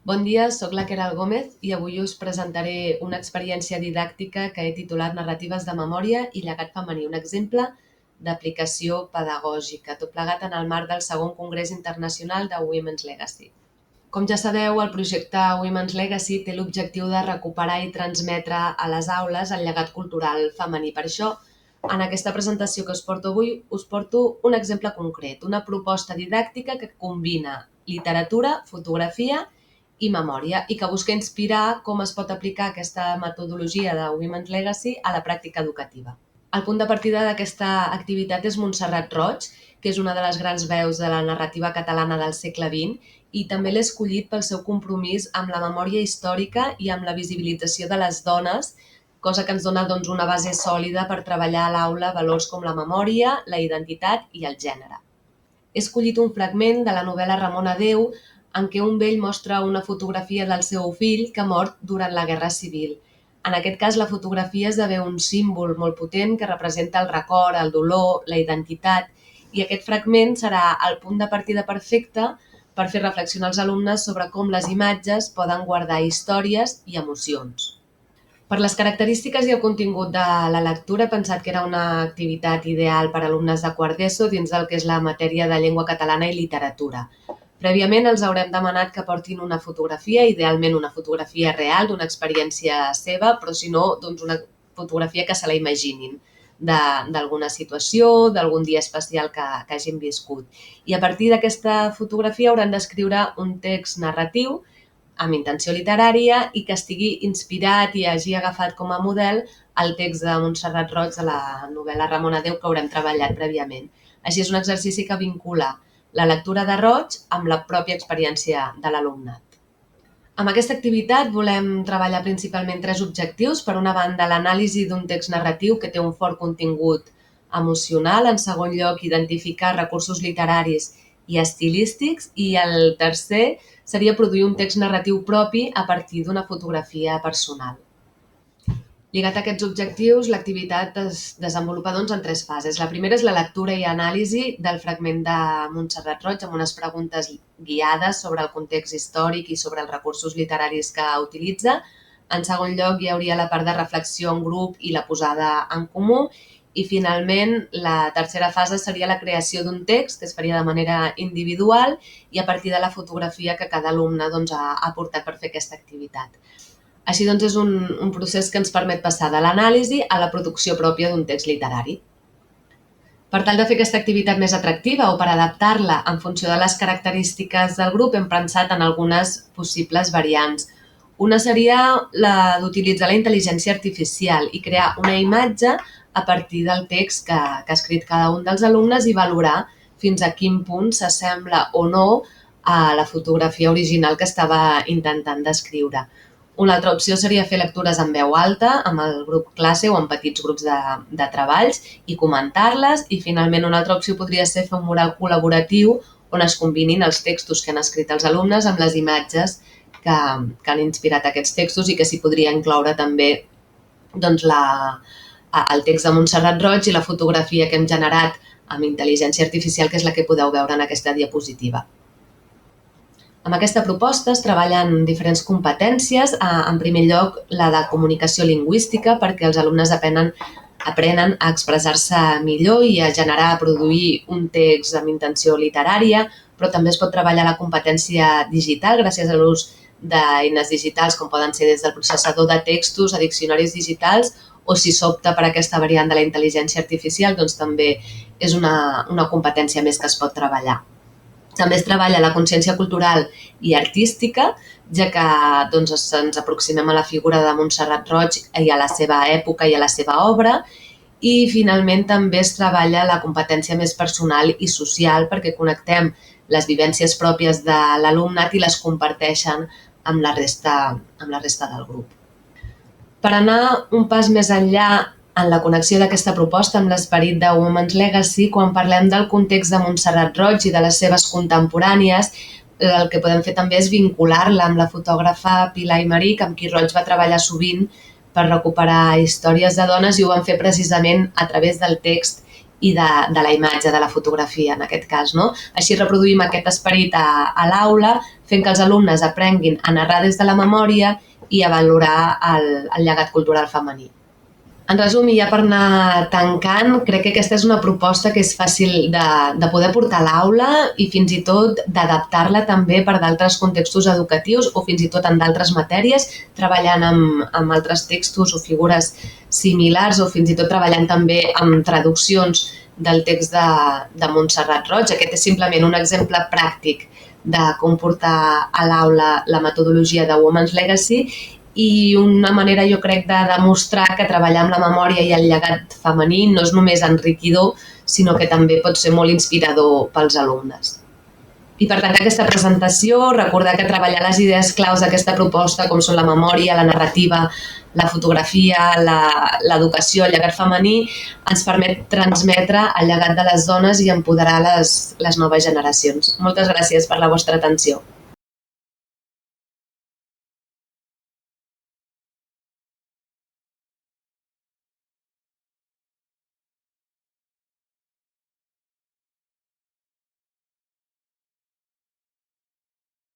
Bon dia, sóc la Queralt Gómez i avui us presentaré una experiència didàctica que he titulat Narratives de memòria i llegat femení, un exemple d'aplicació pedagògica, tot plegat en el marc del segon Congrés Internacional de Women's Legacy. Com ja sabeu, el projecte Women's Legacy té l'objectiu de recuperar i transmetre a les aules el llegat cultural femení. Per això, en aquesta presentació que us porto avui, us porto un exemple concret, una proposta didàctica que combina literatura, fotografia i memòria i que busca inspirar com es pot aplicar aquesta metodologia de Women's Legacy a la pràctica educativa. El punt de partida d'aquesta activitat és Montserrat Roig, que és una de les grans veus de la narrativa catalana del segle XX i també l'he escollit pel seu compromís amb la memòria històrica i amb la visibilització de les dones, cosa que ens dona una base sòlida per treballar a l'aula valors com la memòria, la identitat i el gènere. He escollit un fragment de la novel·la Ramona Déu en què un vell mostra una fotografia del seu fill que ha mort durant la Guerra Civil. En aquest cas, la fotografia esdevé un símbol molt potent que representa el record, el dolor, la identitat, i aquest fragment serà el punt de partida perfecte per fer reflexionar els alumnes sobre com les imatges poden guardar històries i emocions. Per les característiques i el contingut de la lectura, he pensat que era una activitat ideal per a alumnes de quart d'ESO dins del que és la matèria de llengua catalana i literatura. Prèviament els haurem demanat que portin una fotografia, idealment una fotografia real d'una experiència seva, però si no, una fotografia que se la imaginin d'alguna situació, d'algun dia especial que hagin viscut. I a partir d'aquesta fotografia hauran d'escriure un text narratiu amb intenció literària i que estigui inspirat i hagi agafat com a model el text de Montserrat Roig de la novel·la Ramona Déu que haurem treballat prèviament. Així és un exercici que vincula la lectura de Roig amb la pròpia experiència de l'alumnat. Amb aquesta activitat volem treballar principalment tres objectius. Per una banda, l'anàlisi d'un text narratiu que té un fort contingut emocional. En segon lloc, identificar recursos literaris i estilístics. I el tercer seria produir un text narratiu propi a partir d'una fotografia personal. Lligat a aquests objectius, l'activitat es desenvolupa en tres fases. La primera és la lectura i anàlisi del fragment de Montserrat Roig amb unes preguntes guiades sobre el context històric i sobre els recursos literaris que utilitza. En segon lloc, hi hauria la part de reflexió en grup i la posada en comú. I finalment, la tercera fase seria la creació d'un text que es faria de manera individual i a partir de la fotografia que cada alumne ha aportat per fer aquesta activitat. Així és un procés que ens permet passar de l'anàlisi a la producció pròpia d'un text literari. Per tal de fer aquesta activitat més atractiva o per adaptar-la en funció de les característiques del grup, hem pensat en algunes possibles variants. Una seria la d'utilitzar la intel·ligència artificial i crear una imatge a partir del text que ha escrit cada un dels alumnes i valorar fins a quin punt s'assembla o no a la fotografia original que estava intentant descriure. Una altra opció seria fer lectures en veu alta, amb el grup classe o en petits grups de treballs i comentar-les. I finalment una altra opció podria ser fer un mural col·laboratiu on es combinin els textos que han escrit els alumnes amb les imatges que han inspirat aquests textos i que s'hi podria incloure també el text de Montserrat Roig i la fotografia que hem generat amb intel·ligència artificial, que és la que podeu veure en aquesta diapositiva. Amb aquesta proposta es treballen diferents competències. En primer lloc, la de comunicació lingüística, perquè els alumnes aprenen a expressar-se millor i a generar, a produir un text amb intenció literària, però també es pot treballar la competència digital gràcies a l'ús d'eines digitals com poden ser des del processador de textos a diccionaris digitals o si s'opta per aquesta variant de la intel·ligència artificial, també és una competència més que es pot treballar. També es treballa la consciència cultural i artística, ja que ens aproximem a la figura de Montserrat Roig i a la seva època i a la seva obra. I finalment també es treballa la competència més personal i social perquè connectem les vivències pròpies de l'alumnat i les comparteixen amb la resta del grup. Per anar un pas més enllà en la connexió d'aquesta proposta amb l'esperit de Women's Legacy, quan parlem del context de Montserrat Roig i de les seves contemporànies, el que podem fer també és vincular-la amb la fotògrafa Pilar Aymerich, amb qui Roig va treballar sovint per recuperar històries de dones i ho van fer precisament a través del text i de la imatge, de la fotografia, en aquest cas, no? Així reproduïm aquest esperit a l'aula, fent que els alumnes aprenguin a narrar des de la memòria i a valorar el llegat cultural femení. En resum, i ja per anar tancant, crec que aquesta és una proposta que és fàcil de poder portar a l'aula i fins i tot d'adaptar-la també per d'altres contextos educatius o fins i tot en d'altres matèries, treballant amb altres textos o figures similars o fins i tot treballant també amb traduccions del text de Montserrat Roig. Aquest és simplement un exemple pràctic de com portar a l'aula la metodologia de Women's Legacy i una manera, jo crec, de demostrar que treballar amb la memòria i el llegat femení no és només enriquidor, sinó que també pot ser molt inspirador pels alumnes. I per tancar aquesta presentació, recordar que treballar les idees claus d'aquesta proposta, com són la memòria, la narrativa, la fotografia, l'educació, el llegat femení, ens permet transmetre el llegat de les dones i empoderar les noves generacions. Moltes gràcies per la vostra atenció.